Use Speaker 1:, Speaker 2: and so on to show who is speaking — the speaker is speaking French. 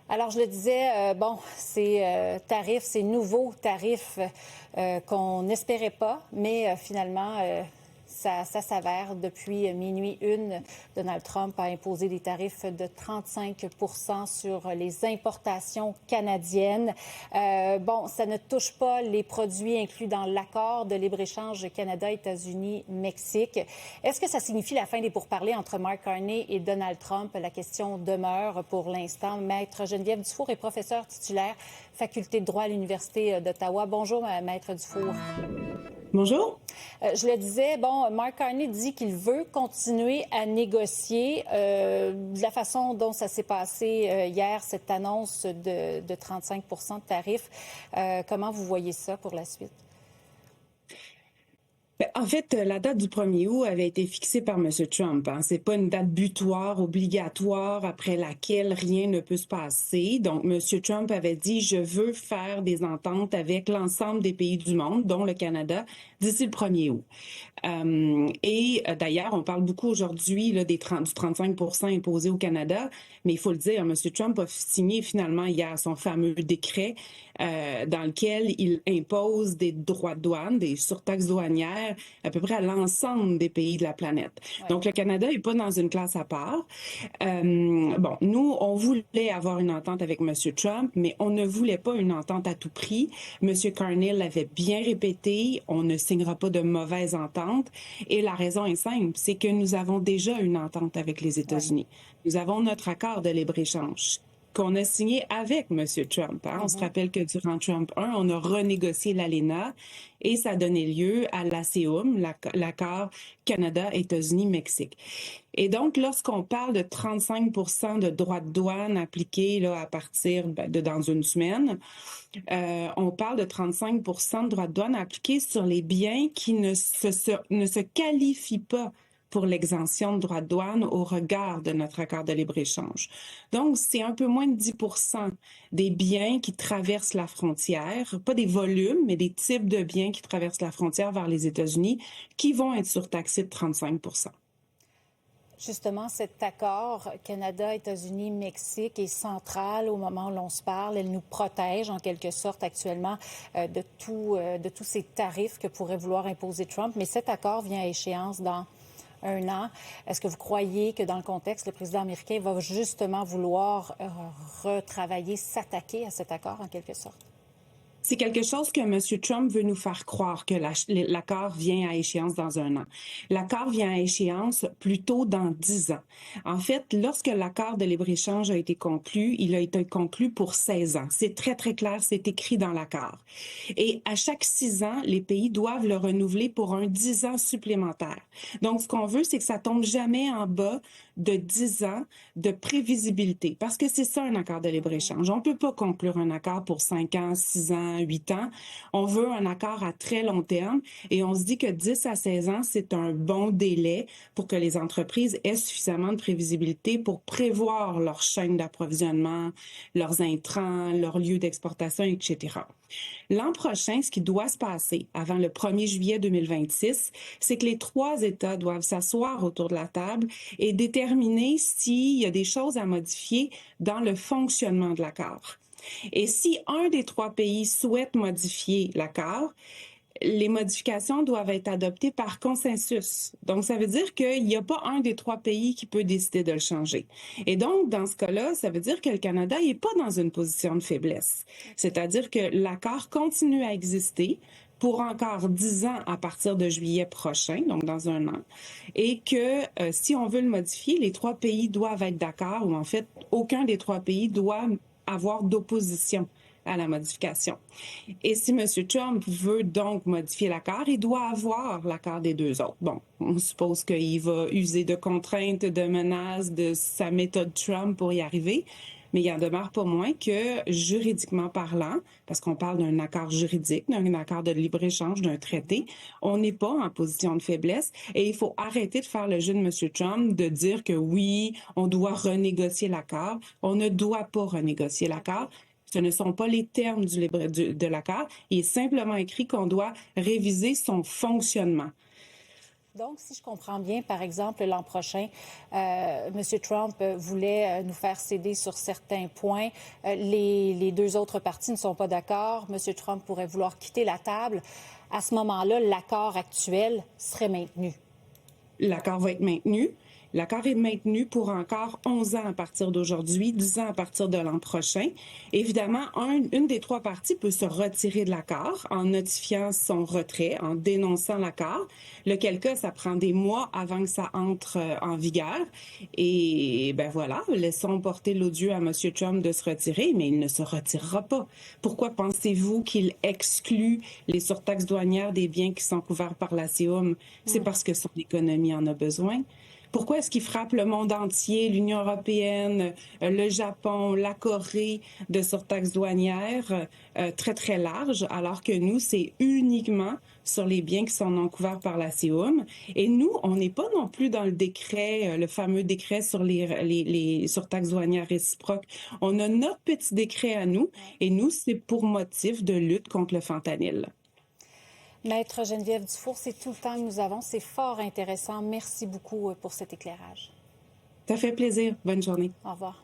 Speaker 1: Alors, je le disais, ces tarifs, ces nouveaux tarifs qu'on n'espérait pas, mais finalement, ça s'avère. Depuis minuit une, Donald Trump a imposé des tarifs de 35 sur les importations canadiennes. Ça ne touche pas les produits inclus dans l'accord de libre-échange Canada, États-Unis, Mexique. Est-ce que ça signifie la fin des pourparlers entre Mark Carney et Donald Trump? La question demeure pour l'instant. Maître Geneviève Dufour est professeure titulaire, faculté de droit à l'Université d'Ottawa. Bonjour, Maître Dufour.
Speaker 2: Bonjour.
Speaker 1: Je le disais, Mark Carney dit qu'il veut continuer à négocier de la façon dont ça s'est passé hier, cette annonce de 35 de tarifs. Comment vous voyez ça pour la suite?
Speaker 2: En fait, la date du 1er août avait été fixée par M. Trump. C'est pas une date butoir, obligatoire, après laquelle rien ne peut se passer. Donc, M. Trump avait dit « Je veux faire des ententes avec l'ensemble des pays du monde, dont le Canada, d'ici le 1er août. » D'ailleurs, on parle beaucoup aujourd'hui du 35 imposé au Canada, mais il faut le dire, M. Trump a signé finalement hier son fameux décret dans lequel il impose des droits de douane, des surtaxes douanières à peu près à l'ensemble des pays de la planète. Ouais. Donc, le Canada n'est pas dans une classe à part. Nous, on voulait avoir une entente avec M. Trump, mais on ne voulait pas une entente à tout prix. M. Carney l'avait bien répété, on ne signera pas de mauvaise entente. Et la raison est simple, c'est que nous avons déjà une entente avec les États-Unis. Ouais. Nous avons notre accord de libre-échange qu'on a signé avec M. Trump. On se rappelle que durant Trump 1, on a renégocié l'ALENA et ça a donné lieu à l'ASEUM, l'accord Canada-États-Unis-Mexique. Et donc, lorsqu'on parle de 35 de droits de douane appliqués à partir de dans une semaine, on parle de 35 de droits de douane appliqués sur les biens qui ne se qualifient pas pour l'exemption de droits de douane au regard de notre accord de libre-échange. Donc, c'est un peu moins de 10 des biens qui traversent la frontière, pas des volumes, mais des types de biens qui traversent la frontière vers les États-Unis, qui vont être surtaxés de 35
Speaker 1: Justement, cet accord Canada, États-Unis, Mexique est central au moment où l'on se parle. Elle nous protège en quelque sorte actuellement de tous ces tarifs que pourrait vouloir imposer Trump. Mais cet accord vient à échéance dans un an. Est-ce que vous croyez que dans le contexte, le président américain va justement vouloir retravailler, s'attaquer à cet accord en quelque sorte?
Speaker 2: C'est quelque chose que M. Trump veut nous faire croire, que l'accord vient à échéance dans un an. L'accord vient à échéance plutôt dans 10 ans. En fait, lorsque l'accord de libre-échange a été conclu, il a été conclu pour 16 ans. C'est très, très clair, c'est écrit dans l'accord. Et à chaque 6 ans, les pays doivent le renouveler pour un 10 ans supplémentaire. Donc, ce qu'on veut, c'est que ça tombe jamais en bas de 10 ans de prévisibilité, parce que c'est ça un accord de libre-échange. On peut pas conclure un accord pour 5 ans, 6 ans, 8 ans. On veut un accord à très long terme et on se dit que 10 à 16 ans, c'est un bon délai pour que les entreprises aient suffisamment de prévisibilité pour prévoir leur chaîne d'approvisionnement, leurs intrants, leurs lieux d'exportation, etc. L'an prochain, ce qui doit se passer avant le 1er juillet 2026, c'est que les 3 États doivent s'asseoir autour de la table et déterminer s'il y a des choses à modifier dans le fonctionnement de l'accord. Et si un des 3 pays souhaite modifier l'accord, les modifications doivent être adoptées par consensus. Donc, ça veut dire qu'il n'y a pas un des 3 pays qui peut décider de le changer. Et donc, dans ce cas-là, ça veut dire que le Canada n'est pas dans une position de faiblesse. C'est-à-dire que l'accord continue à exister pour encore 10 ans à partir de juillet prochain, donc dans un an, et que si on veut le modifier, les 3 pays doivent être d'accord, ou en fait, aucun des 3 pays doit avoir d'opposition à la modification. Et si M. Trump veut donc modifier l'accord, il doit avoir l'accord des 2 autres. Bon, on suppose qu'il va user de contraintes, de menaces, de sa méthode Trump pour y arriver, mais il en demeure pas moins que, juridiquement parlant, parce qu'on parle d'un accord juridique, d'un accord de libre-échange, d'un traité, on n'est pas en position de faiblesse et il faut arrêter de faire le jeu de M. Trump de dire que oui, on doit renégocier l'accord. On ne doit pas renégocier l'accord. Ce ne sont pas les termes de l'accord. Il est simplement écrit qu'on doit réviser son fonctionnement.
Speaker 1: Donc, si je comprends bien, par exemple, l'an prochain, M. Trump voulait nous faire céder sur certains points. Les deux autres partis ne sont pas d'accord. M. Trump pourrait vouloir quitter la table. À ce moment-là, l'accord actuel serait maintenu.
Speaker 2: L'accord va être maintenu. L'accord est maintenu pour encore 11 ans à partir d'aujourd'hui, 10 ans à partir de l'an prochain. Évidemment, une des trois parties peut se retirer de l'accord en notifiant son retrait, en dénonçant l'accord, lequel cas, ça prend des mois avant que ça entre en vigueur. Et ben voilà, laissons porter l'odieux à M. Trump de se retirer, mais il ne se retirera pas. Pourquoi pensez-vous qu'il exclut les surtaxes douanières des biens qui sont couverts par la CIUM? C'est parce que son économie en a besoin. Pourquoi est-ce qu'il frappe le monde entier, l'Union européenne, le Japon, la Corée de surtaxes douanières très, très larges, alors que nous, c'est uniquement sur les biens qui sont non couverts par la CIUM. Et nous, on n'est pas non plus dans le décret, le fameux décret sur les surtaxes douanières réciproques. On a notre petit décret à nous, et nous, c'est pour motif de lutte contre le fentanyl.
Speaker 1: Maître Geneviève Dufour, c'est tout le temps que nous avons. C'est fort intéressant. Merci beaucoup pour cet éclairage.
Speaker 2: Ça fait plaisir. Bonne journée.
Speaker 1: Au revoir.